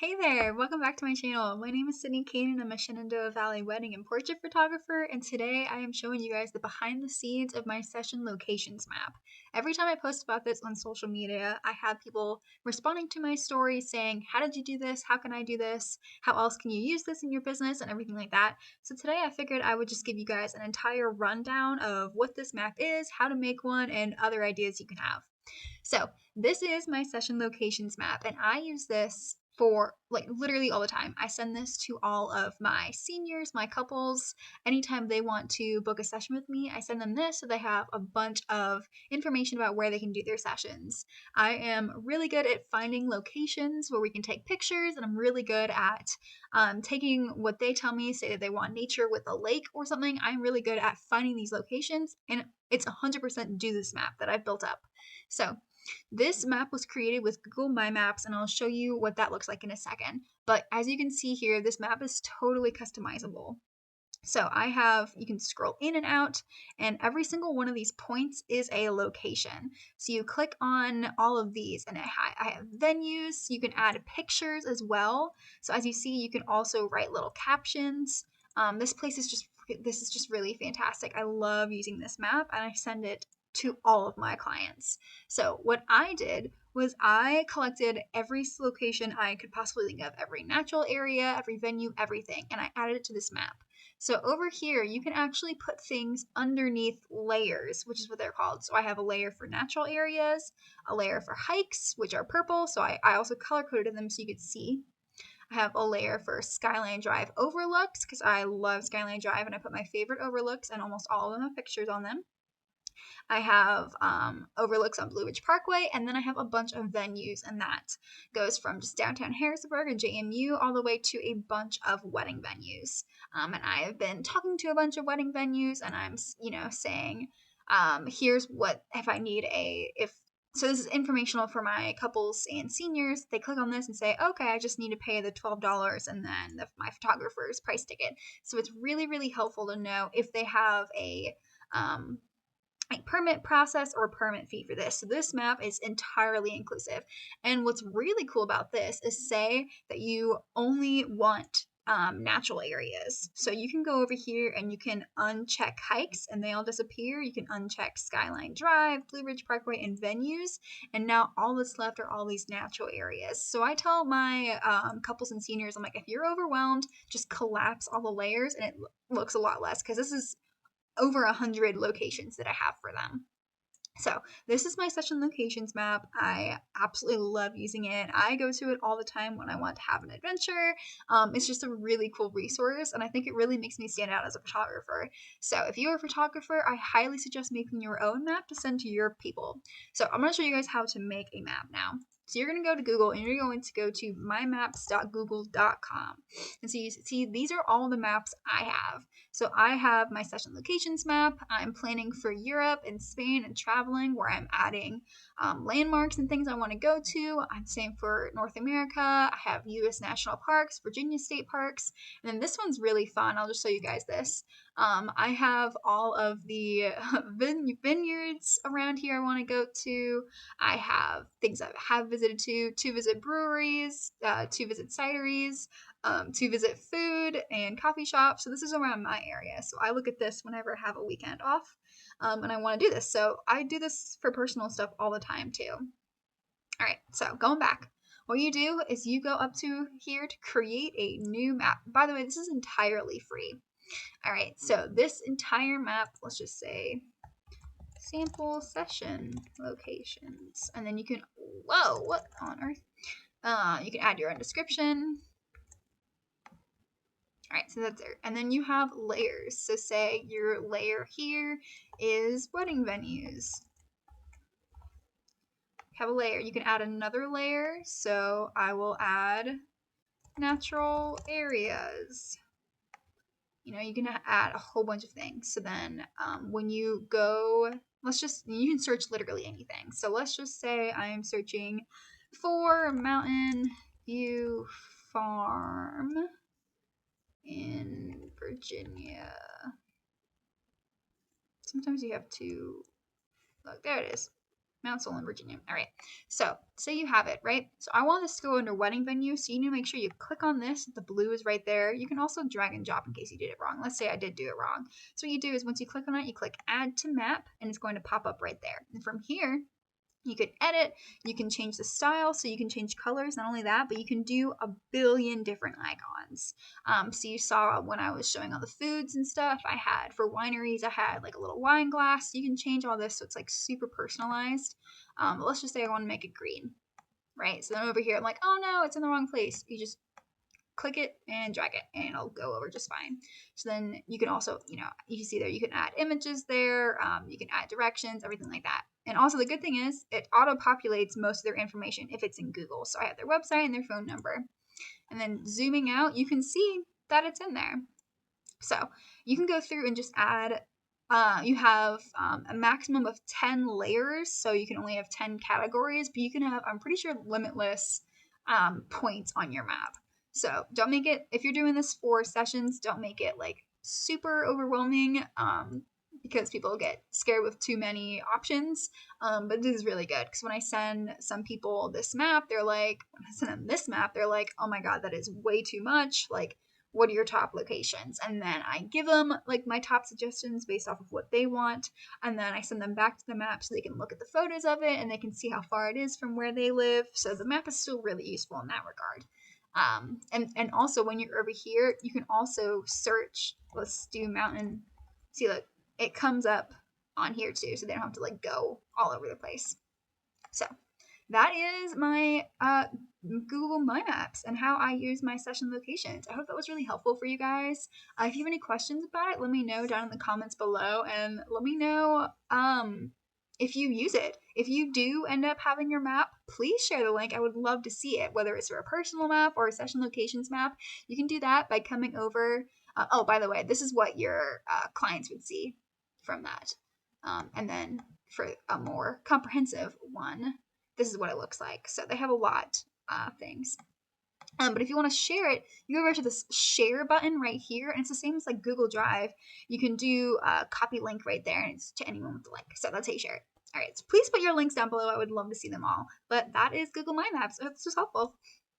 Hey there, welcome back to my channel. My name is Sydney Kane and I'm a Shenandoah Valley wedding and portrait photographer, and today I am showing you guys the behind the scenes of my session locations map. Every time I post about this on social media, I have people responding to my stories saying, how did you do this? How can I do this? How else can you use this in your business? And everything like that. So today I figured I would just give you guys an entire rundown of what this map is, how to make one, and other ideas you can have. So this is my session locations map, and I use this for like literally all the time. I send this to all of my seniors, my couples, anytime they want to book a session with me. I send them this so they have a bunch of information about where they can do their sessions. I am really good at finding locations where we can take pictures, and I'm really good at taking what they tell me, say that they want nature with a lake or something. I'm really good at finding these locations, and it's 100% do this map that I've built up. So this map was created with Google MyMaps, and I'll show you what that looks like in a second. But as you can see here, this map is totally customizable. So you can scroll in and out, and every single one of these points is a location. So you click on all of these, and I have venues. You can add pictures as well. So as you see, you can also write little captions. This is just really fantastic. I love using this map, and I send it to all of my clients. So what I did was I collected every location I could possibly think of, every natural area, every venue, everything, and I added it to this map. So over here, you can actually put things underneath layers, which is what they're called. So I have a layer for natural areas, a layer for hikes, which are purple. So I also color coded them so you could see. I have a layer for Skyline Drive overlooks because I love Skyline Drive, and I put my favorite overlooks, and almost all of them have pictures on them. I have overlooks on Blue Ridge Parkway, and then I have a bunch of venues, and that goes from just downtown Harrisburg and JMU all the way to a bunch of wedding venues. And I have been talking to a bunch of wedding venues, and I'm, saying, here's what, if I need so this is informational for my couples and seniors. They click on this and say, okay, I just need to pay the $12 and then my photographer's price ticket. So it's really, really helpful to know if they have a permit process or permit fee for this. So this map is entirely inclusive. And what's really cool about this is, say that you only want natural areas. So you can go over here and you can uncheck hikes and they all disappear. You can uncheck Skyline Drive, Blue Ridge Parkway, and venues. And now all that's left are all these natural areas. So I tell my couples and seniors, I'm like, if you're overwhelmed, just collapse all the layers and it looks a lot less, because this is over 100 locations that I have for them. So this is my session locations map. I absolutely love using it. I go to it all the time when I want to have an adventure. It's just a really cool resource, and I think it really makes me stand out as a photographer. So if you're a photographer, I highly suggest making your own map to send to your people. So I'm going to show you guys how to make a map now. So you're going to go to Google and you're going to go to mymaps.google.com. And so you see these are all the maps I have. So I have my session locations map. I'm planning for Europe and Spain and traveling, where I'm adding landmarks and things I want to go to. I'm same for North America. I have U.S. national parks, Virginia state parks, and then this one's really fun. I'll just show you guys this. I have all of the vineyards around here I want to go to. I have things I have visited to visit breweries, to visit cideries, to visit food and coffee shops. So this is around my area. So I look at this whenever I have a weekend off, and I want to do this. So I do this for personal stuff all the time too. All right, so going back. What you do is you go up to here to create a new map. By the way, this is entirely free. All right, so this entire map, let's just say sample session locations. And then you can, whoa, what on earth? You can add your own description. All right, so that's there. And then you have layers. So say your layer here is wedding venues. Have a layer. You can add another layer. So I will add natural areas. You can add a whole bunch of things. So then when you go, you can search literally anything. So let's just say I'm searching for Mountain View Farm in Virginia. Sometimes you have to look. There it is. Mount Solon, Virginia. All right. So say you have it, right? So I want this to go under wedding venue. So you need to make sure you click on this. The blue is right there. You can also drag and drop in case you did it wrong. Let's say I did do it wrong. So what you do is once you click on it, you click add to map and it's going to pop up right there. And from here, you can edit, you can change the style, so you can change colors. Not only that, but you can do a billion different icons. So you saw when I was showing all the foods and stuff, I had for wineries, I had like a little wine glass. You can change all this so it's like super personalized. But let's just say I want to make it green, right? So then over here, I'm like, oh no, it's in the wrong place. You just click it and drag it and it'll go over just fine. So then you can also, you can see there, you can add images there, you can add directions, everything like that. And also the good thing is it auto-populates most of their information if it's in Google. So I have their website and their phone number. And then zooming out, you can see that it's in there. So you can go through and just add, you have a maximum of 10 layers. So you can only have 10 categories, but you can have, I'm pretty sure, limitless points on your map. So don't make it, if you're doing this for sessions, don't make it like super overwhelming because people get scared with too many options. But this is really good because when I send some people this map, they're like, oh my God, that is way too much. Like, what are your top locations? And then I give them like my top suggestions based off of what they want. And then I send them back to the map so they can look at the photos of it and they can see how far it is from where they live. So the map is still really useful in that regard. And also when you're over here, you can also search. Let's do mountain. See, look, it comes up on here too, so they don't have to like go all over the place. So that is my Google MyMaps and how I use my session locations. I hope that was really helpful for you guys. If you have any questions about it, let me know down in the comments below, and let me know if you use it. If you do end up having your map, please share the link. I would love to see it, whether it's for a personal map or a session locations map. You can do that by coming over. Oh, by the way, this is what your clients would see from that. And then for a more comprehensive one, this is what it looks like. So they have a lot of things. But if you want to share it, you go over to this share button right here, and it's the same as like Google Drive. You can do a copy link right there, and it's to anyone with the link. So that's how you share it. All right, so please put your links down below. I would love to see them all. But that is Google My Maps. I hope this was helpful.